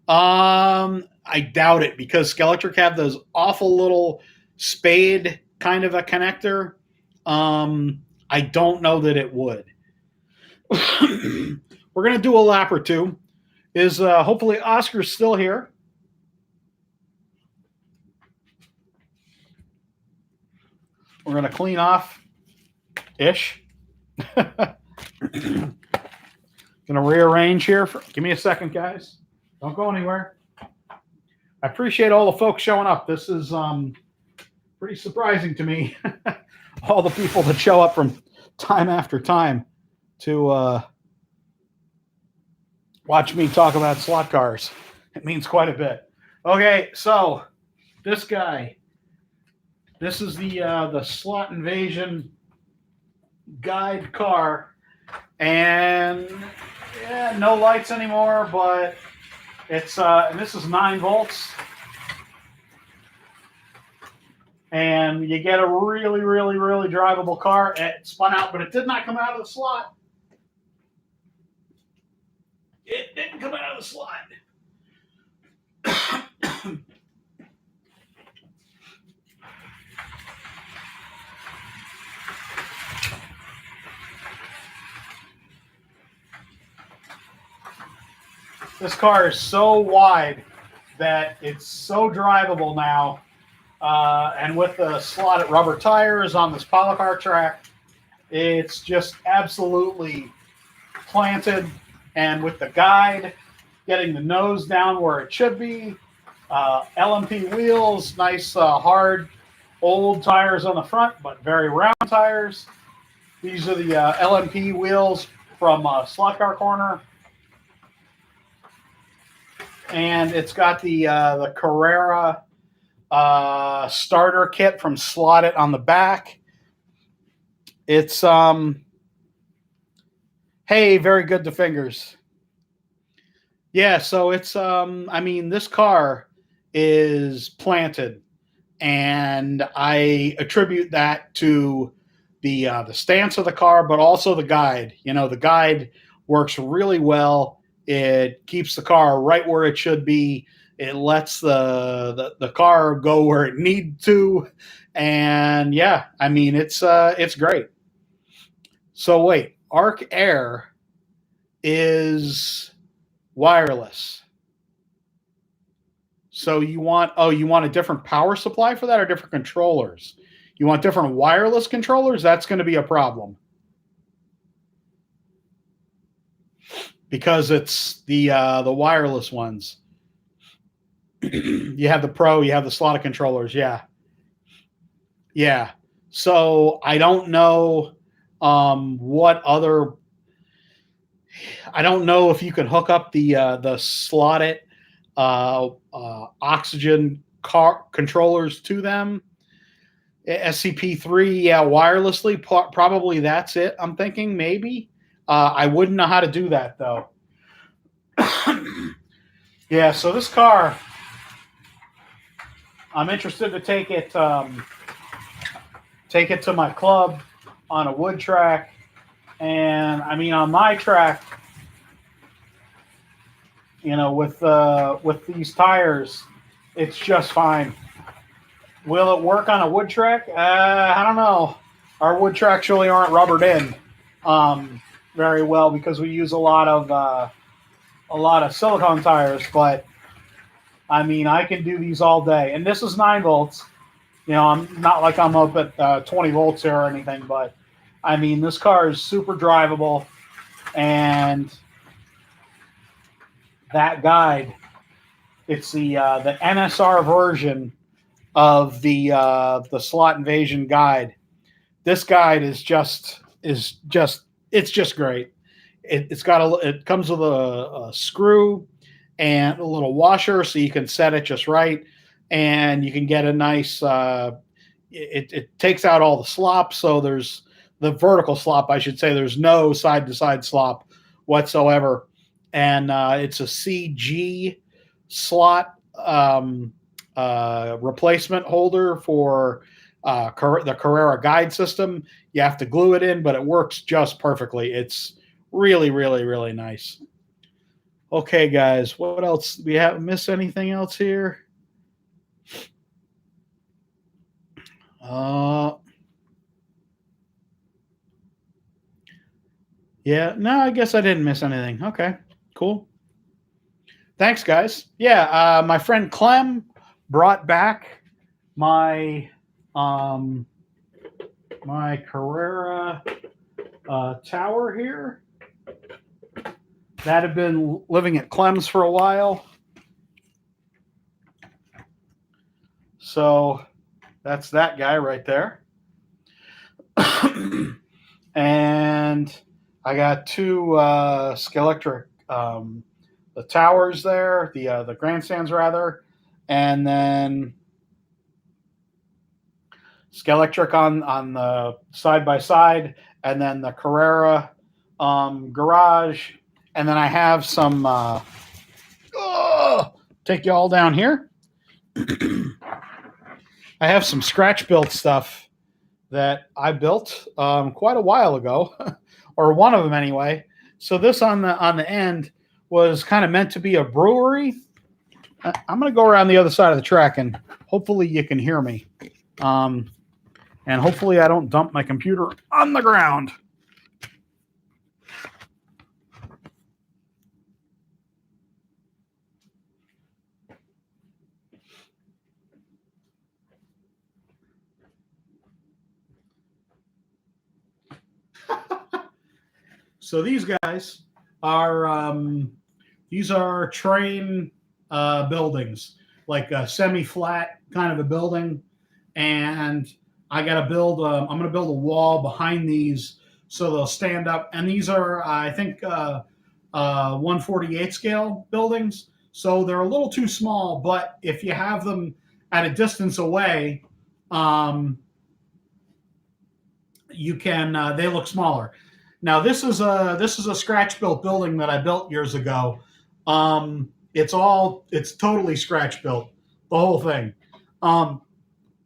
I doubt it because Skelectric have those awful little spade kind of a connector. I don't know that it would. We're going to do a lap or two. Is hopefully Oscar's still here. We're going to clean off ish. Going to rearrange here. Give me a second, guys. Don't go anywhere. I appreciate all the folks showing up. This is pretty surprising to me. All the people that show up from time after time to watch me talk about slot cars. It means quite a bit. Okay, so this guy. This is the Slot Invasion guide car. And yeah, no lights anymore, but it's and this is 9 volts. And you get a really, really, really drivable car. It spun out, but it did not come out of the slot. It didn't come out of the slot. This car is so wide that it's so drivable now. And with the slotted rubber tires on this polycar track, it's just absolutely planted. And with the guide, getting the nose down where it should be, LMP wheels, nice hard old tires on the front, but very round tires. These are the LMP wheels from Slot Car Corner. And it's got the Carrera starter kit from Slot It on the back. It's hey, very good to fingers. Yeah, so it's I mean, this car is planted, and I attribute that to the stance of the car, but also the guide. The guide works really well. It keeps the car right where it should be. It lets the car go where it need to, and yeah, I mean it's great. So wait, Arc Air is wireless. So you want a different power supply for that or different controllers? You want different wireless controllers? That's going to be a problem because it's the wireless ones. You have the Pro, you have the slotted controllers. Yeah, yeah. So I don't know what other. I don't know if you can hook up the slotted oxygen car controllers to them. SCP-3, yeah, wirelessly, probably that's it. I'm thinking maybe. I wouldn't know how to do that though. Yeah, so this car, I'm interested to take it to my club on a wood track, and I mean on my track, with these tires, it's just fine. Will it work on a wood track? I don't know. Our wood tracks really aren't rubbered in very well because we use a lot of silicone tires. But I mean, I can do these all day, and this is 9 volts. I'm not like I'm up at 20 volts here or anything, but I mean, this car is super drivable, and that guide, it's the NSR version of the slot invasion guide. This guide is just it's just great. It comes with a screw and a little washer, so you can set it just right, and you can get a nice. It takes out all the slop, so there's the vertical slop, I should say. There's no side to side slop whatsoever, and it's a CG slot. Replacement holder for the Carrera guide system. You have to glue it in, but it works just perfectly. It's really, really, really nice. Okay, guys, what else? We haven't missed anything else here? Yeah, no, I guess I didn't miss anything. Okay, cool. Thanks, guys. Yeah, my friend Clem brought back my my Carrera tower here that had been living at Clem's for a while. So that's that guy right there. And I got 2 Skelectric the towers there, the grandstands rather, and then Skelectric on the side by side, and then the Carrera garage, and then I have some. Take you all down here. I have some scratch built stuff that I built quite a while ago, or one of them anyway. So this on the end was kind of meant to be a brewery. I'm going to go around the other side of the track, and hopefully you can hear me. And hopefully I don't dump my computer on the ground. So these guys are train buildings, like a semi-flat kind of a building, and I got to build. I'm going to build a wall behind these so they'll stand up. And these are, I think, 1/48 scale buildings, so they're a little too small. But if you have them at a distance away, you can. They look smaller. Now this is a scratch built building that I built years ago. It's totally scratch built, the whole thing.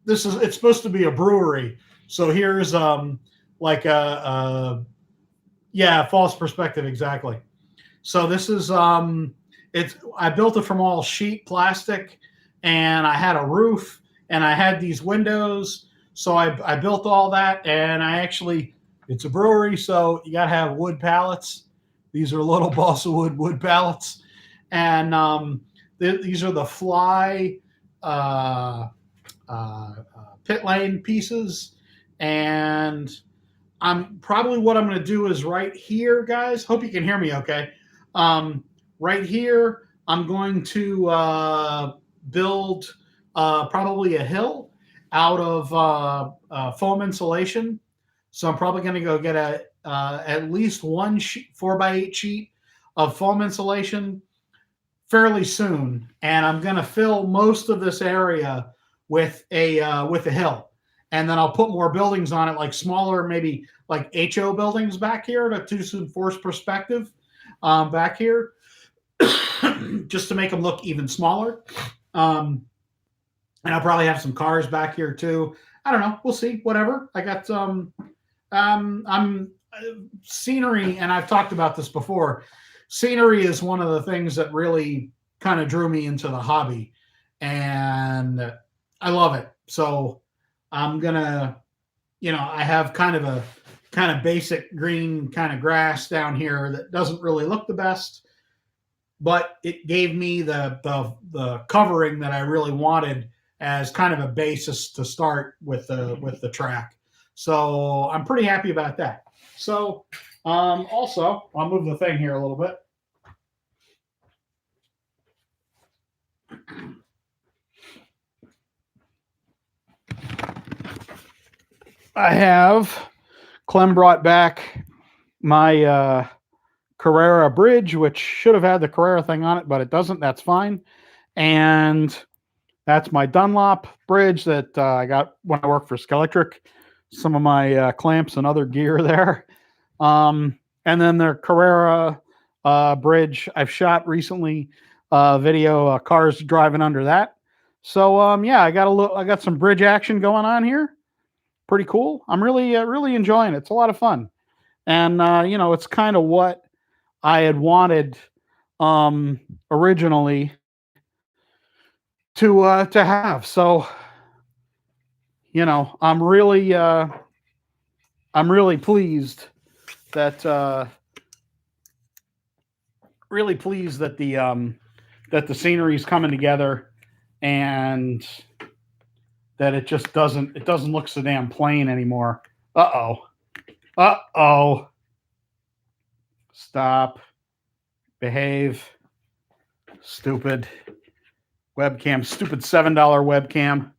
It's supposed to be a brewery. So here's like yeah, false perspective, exactly. So this is it's I built it from all sheet plastic, and I had a roof, and I had these windows. So I built all that, and I actually it's a brewery, so you got to have wood pallets. These are little balsa wood pallets, and these are the fly uh, pit lane pieces, and I'm probably what I'm going to do is right here, guys. Hope you can hear me okay. Right here, I'm going to build probably a hill out of foam insulation. So I'm probably going to go get at least one 4x8 sheet of foam insulation fairly soon, and I'm going to fill most of this area with a hill, and then I'll put more buildings on it, like smaller, maybe like HO buildings back here to do some forced perspective back here, just to make them look even smaller. And I'll probably have some cars back here too. I don't know. We'll see. Whatever. I got I'm scenery, and I've talked about this before. Scenery is one of the things that really kind of drew me into the hobby, and I love it. So I'm gonna, I have kind of basic green kind of grass down here that doesn't really look the best, but it gave me the covering that I really wanted as kind of a basis to start with the track. So I'm pretty happy about that. So also, I'll move the thing here a little bit. I have Clem brought back my Carrera bridge, which should have had the Carrera thing on it, but it doesn't. That's fine. And that's my Dunlop bridge that I got when I worked for Skelectric. Some of my clamps and other gear there. And then the Carrera bridge, I've shot recently video cars driving under that. So yeah, I got some bridge action going on here. Pretty cool. I'm really enjoying it. It's a lot of fun, and it's kind of what I had wanted originally to have. So I'm really pleased that that the scenery is coming together, and that it doesn't look so damn plain anymore. Uh-oh. Stop. Behave. Stupid webcam. Stupid $7 webcam.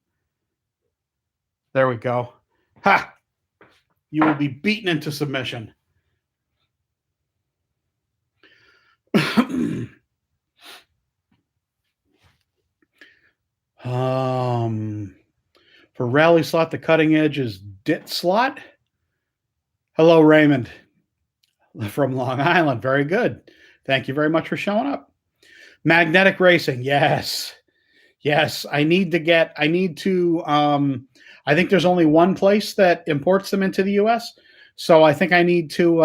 There we go. Ha! You will be beaten into submission. For rally slot, the cutting edge is dit slot. Hello, Raymond from Long Island. Very good. Thank you very much for showing up. Magnetic racing. Yes. I need to, I think there's only one place that imports them into the US. So I think I need to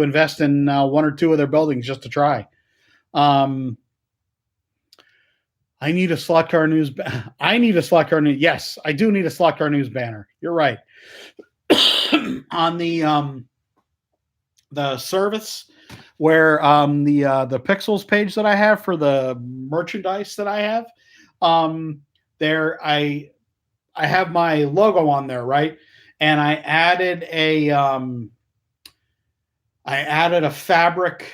invest in one or two of their buildings just to try. I need a slot car news. I need a slot car news. Yes, I do need a slot car news banner. You're right. On the service where the pixels page that I have for the merchandise that I have, there I have my logo on there, right? And I added a fabric,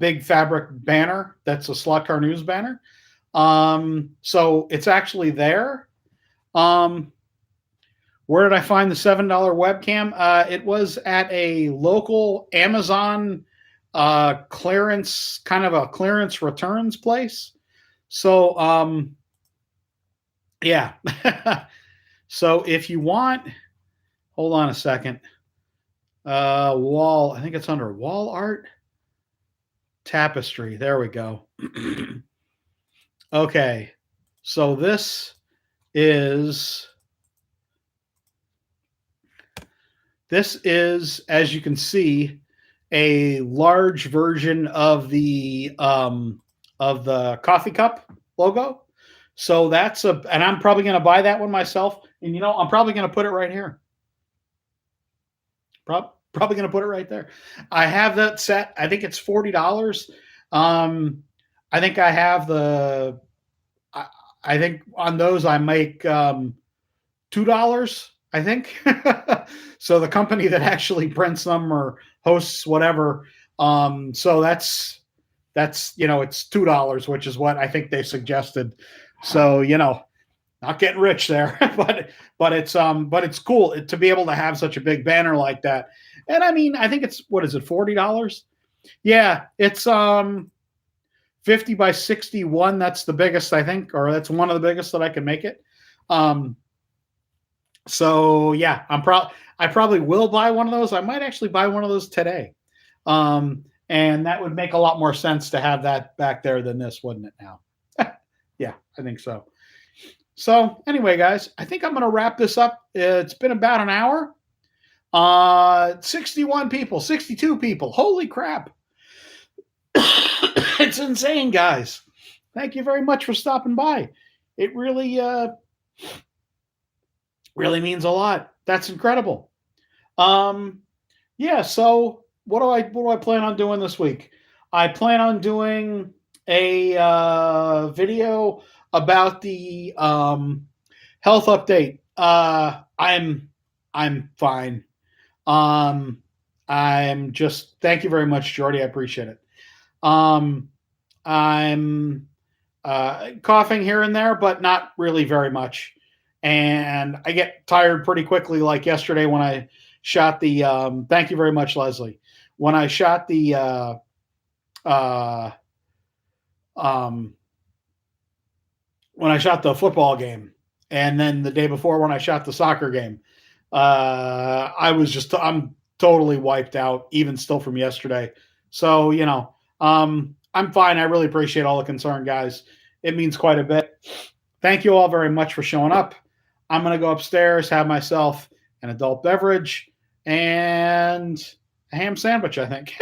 big fabric banner that's a slot car news banner. So it's actually there. Where did I find the $7 webcam? It was at a local Amazon clearance, kind of a clearance returns place. So yeah. So if you want, hold on a second. Wall, I think it's under wall art. Tapestry. There we go. Okay. So this is, as you can see, a large version of the coffee cup logo. So that's and I'm probably going to buy that one myself. And I'm probably going to put it right here. Probably going to put it right there. I have that set. I think it's $40. I think I have I think on those I make $2. I think. So the company that actually prints them or hosts whatever. So that's it's $2, which is what I think they suggested. So not getting rich there, but it's cool to be able to have such a big banner like that. And I mean, I think it's, what is it, $40? Yeah, it's 50 by 61. That's the biggest, I think, or that's one of the biggest that I can make it. So yeah, I probably will buy one of those. I might actually buy one of those today. And that would make a lot more sense to have that back there than this, wouldn't it now? Yeah, I think so. So anyway, guys, I think I'm going to wrap this up. It's been about an hour. 61 people, 62 people. Holy crap. It's insane, guys. Thank you very much for stopping by. It really means a lot. That's incredible. Yeah, so what do I plan on doing this week? I plan on doing a video about the health update. I'm fine. I'm just, thank you very much, Jordy. I appreciate it. I'm coughing here and there, but not really very much. And I get tired pretty quickly, like yesterday when I shot the thank you very much, Leslie. When I shot the when I shot the football game, and then the day before when I shot the soccer game, I'm totally wiped out, even still from yesterday. So I'm fine. I really appreciate all the concern, guys. It means quite a bit. Thank you all very much for showing up. I'm going to go upstairs, have myself an adult beverage and a ham sandwich, I think.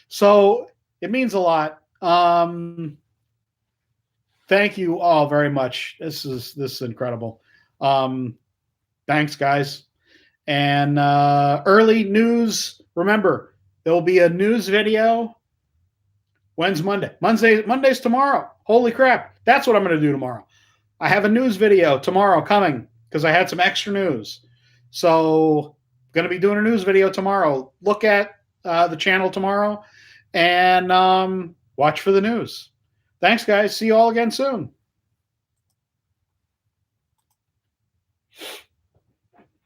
So it means a lot. Thank you all very much. This is incredible. Thanks, guys. And early news. Remember, there will be a news video. When's Monday? Monday's tomorrow. Holy crap. That's what I'm going to do tomorrow. I have a news video tomorrow coming because I had some extra news. So I'm going to be doing a news video tomorrow. Look at the channel tomorrow and watch for the news. Thanks, guys. See you all again soon.